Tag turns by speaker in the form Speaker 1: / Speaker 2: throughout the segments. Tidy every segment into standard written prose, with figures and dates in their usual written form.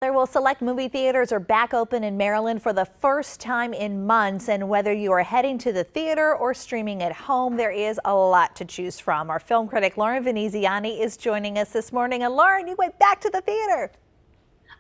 Speaker 1: Well, select movie theaters are back open in Maryland for the first time in months, and whether you are heading to the theater or streaming at home, there is a lot to choose from. Our film critic Lauren Veneziani is joining us this morning. And Lauren, you went back to the theater.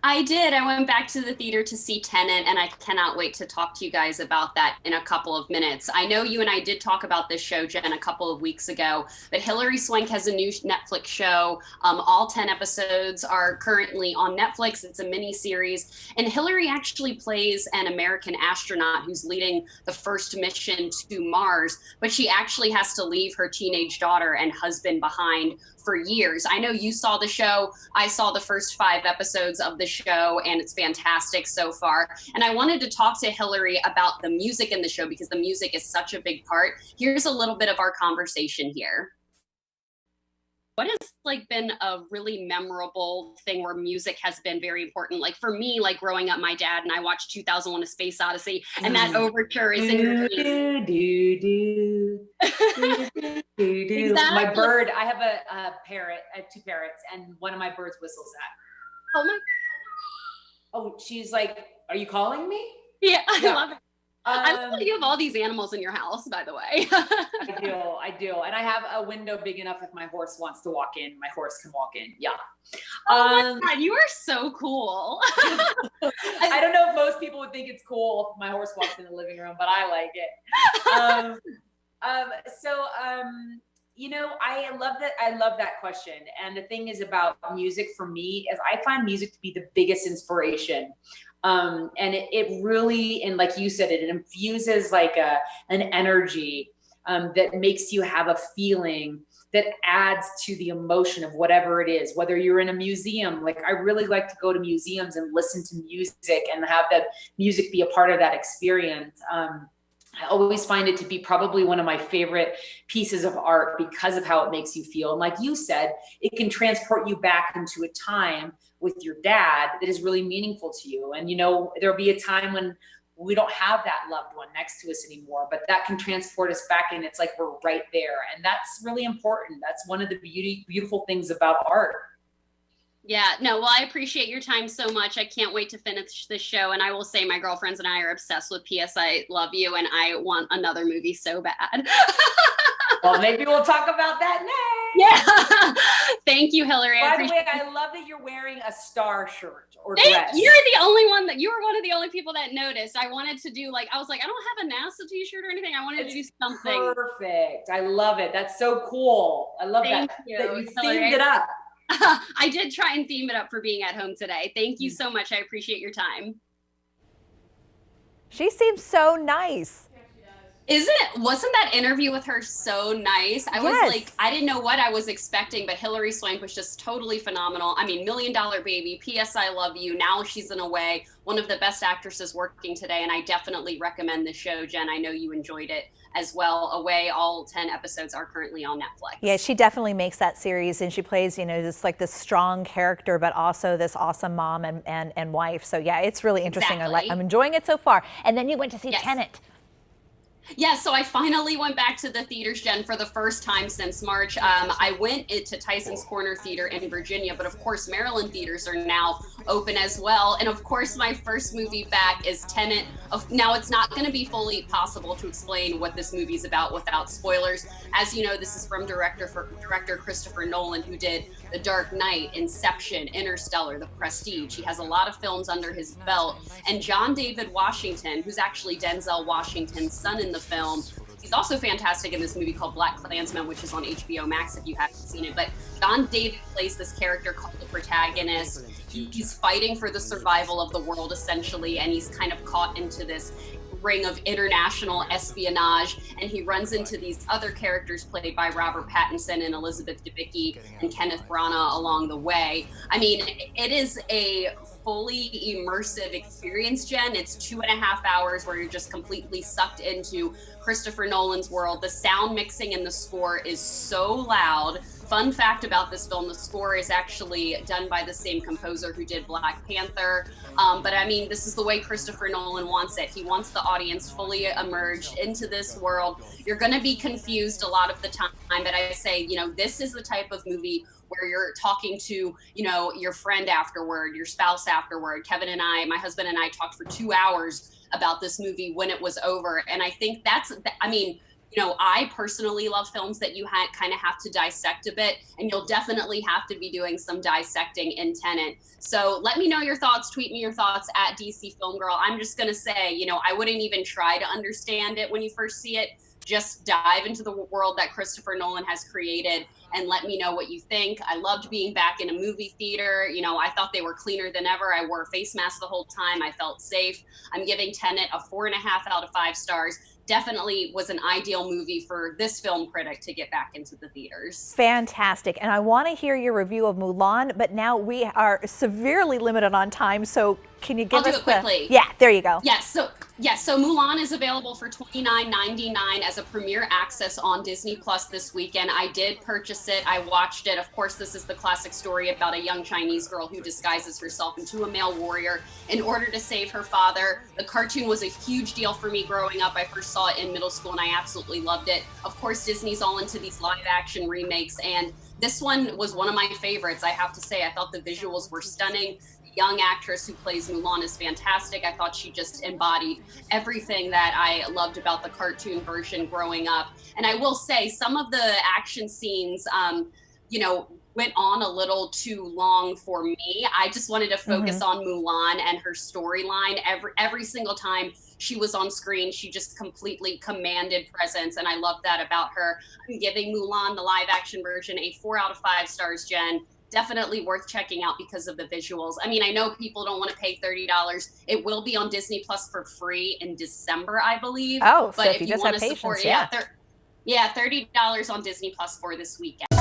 Speaker 2: I did. I went back to the theater to see Tenet, and I cannot wait to talk to you guys about that in a couple of minutes. I know you and I did talk about this show, Jen, a couple of weeks ago, but Hilary Swank has a new Netflix show. All 10 episodes are currently on Netflix. It's a mini series, and Hilary actually plays an American astronaut who's leading the first mission to Mars, but she actually has to leave her teenage daughter and husband behind for years. I know you saw the show. I saw the first 5 episodes of the show, and it's fantastic so far. And I wanted to talk to Hilary about the music in the show because the music is such a big part. Here's a little bit of our conversation here. What has been a really memorable thing where music has been very important? Like for me, like growing up, my dad and I watched 2001: A Space Odyssey, and that overture is in
Speaker 3: Exactly. My bird, I have a parrot, I have 2 parrots, and one of my birds whistles that.
Speaker 2: Oh my.
Speaker 3: Oh, she's like, are you calling me?
Speaker 2: Yeah, I love it. I love that you have all these animals in your house, by the way.
Speaker 3: I do. And I have a window big enough if my horse wants to walk in, my horse can walk in. Yeah.
Speaker 2: Oh my God, you are so cool.
Speaker 3: I don't know if most people would think it's cool if my horse walks in the living room, but I like it. You know, I love that question. And the thing is about music for me is I find music to be the biggest inspiration. And it really, and like you said, it infuses like an energy that makes you have a feeling that adds to the emotion of whatever it is, whether you're in a museum. Like I really like to go to museums and listen to music and have that music be a part of that experience. I always find it to be probably one of my favorite pieces of art because of how it makes you feel. And like you said, it can transport you back into a time with your dad that is really meaningful to you. And, you know, there'll be a time when we don't have that loved one next to us anymore, but that can transport us back, and it's like we're right there. And that's really important. That's one of the beautiful things about art.
Speaker 2: Yeah, no, well, I appreciate your time so much. I can't wait to finish this show. And I will say my girlfriends and I are obsessed with P.S. I Love You, and I want another movie so bad.
Speaker 3: Well, maybe we'll talk about that next.
Speaker 2: Yeah. Thank you, Hilary.
Speaker 3: By the way, I love that you're wearing a star shirt or dress.
Speaker 2: You're the only one you were one of the only people that noticed. I wanted to do I was like, I don't have a NASA t-shirt or anything. I wanted to do something.
Speaker 3: Perfect. I love it. That's so cool. I love that you themed it up.
Speaker 2: I did try and theme it up for being at home today. Thank you so much. I appreciate your time.
Speaker 1: She seems so nice.
Speaker 2: Wasn't that interview with her so nice? I was like, I didn't know what I was expecting, but Hilary Swank was just totally phenomenal. I mean, $1 Million Baby, P.S. I Love You, Now She's in Away, one of the best actresses working today. And I definitely recommend the show, Jen. I know you enjoyed it as well. Away, all 10 episodes are currently on Netflix.
Speaker 1: Yeah, she definitely makes that series, and she plays, you know, just like this strong character, but also this awesome mom and wife. So yeah, it's really interesting.
Speaker 2: Exactly.
Speaker 1: I'm enjoying it so far. And then you went to see Tenet.
Speaker 2: Yeah, so I finally went back to the theaters, Jen, for the first time since March. I went to Tyson's Corner Theater in Virginia, but of course Maryland theaters are now open as well. And of course my first movie back is Tenet. Now it's not going to be fully possible to explain what this movie is about without spoilers. As you know, this is from director Christopher Nolan, who did The Dark Knight, Inception, Interstellar, The Prestige. He has a lot of films under his belt. And John David Washington, who's actually Denzel Washington's son in the film, he's also fantastic in this movie called BlacKkKlansman, which is on HBO Max if you haven't seen it. But John David plays this character called the protagonist. He's fighting for the survival of the world, essentially, and he's kind of caught into this ring of international espionage, and he runs into these other characters played by Robert Pattinson and Elizabeth Debicki and Kenneth Branagh along the way. I mean, it is a fully immersive experience, Jen. It's 2.5 hours where you're just completely sucked into Christopher Nolan's world. The sound mixing in the score is so loud. Fun fact about this film, the score is actually done by the same composer who did Black Panther. But I mean, this is the way Christopher Nolan wants it. He wants the audience fully immersed into this world. You're going to be confused a lot of the time, but I say, you know, this is the type of movie where you're talking to, you know, your friend afterward, your spouse afterward. Kevin and I, my husband and I talked for 2 hours about this movie when it was over. And I think that's, I mean, you know, I personally love films that you kind of have to dissect a bit, and you'll definitely have to be doing some dissecting in Tenet. So let me know your thoughts. Tweet me your thoughts at DC Film Girl. I'm just going to say, you know, I wouldn't even try to understand it when you first see it. Just dive into the world that Christopher Nolan has created and let me know what you think. I loved being back in a movie theater. You know, I thought they were cleaner than ever. I wore a face mask the whole time. I felt safe. I'm giving Tenet a 4.5 out of 5 stars. Definitely was an ideal movie for this film critic to get back into the theaters.
Speaker 1: Fantastic. And I want to hear your review of Mulan, but now we are severely limited on time. So can you give us
Speaker 2: quickly?
Speaker 1: Yeah, there you go.
Speaker 2: Yes. So Mulan is available for $29.99 as a premiere access on Disney Plus this weekend. I did purchase it. I watched it. Of course, this is the classic story about a young Chinese girl who disguises herself into a male warrior in order to save her father. The cartoon was a huge deal for me growing up. I first saw it in middle school and I absolutely loved it. Of course, Disney's all into these live action remakes, and this one was one of my favorites. I have to say, I thought the visuals were stunning. Young actress who plays Mulan is fantastic. I thought she just embodied everything that I loved about the cartoon version growing up. And I will say some of the action scenes, you know, went on a little too long for me. I just wanted to focus on Mulan and her storyline. Every single time she was on screen, she just completely commanded presence, and I love that about her. I'm giving Mulan, the live action version, a 4 out of 5 stars, Jen. Definitely worth checking out because of the visuals. I mean, I know people don't want to pay $30. It will be on Disney Plus for free in December, I believe.
Speaker 1: Oh,
Speaker 2: but
Speaker 1: so
Speaker 2: if you
Speaker 1: just
Speaker 2: want
Speaker 1: have
Speaker 2: to
Speaker 1: patience,
Speaker 2: support, $30 on Disney Plus for this weekend.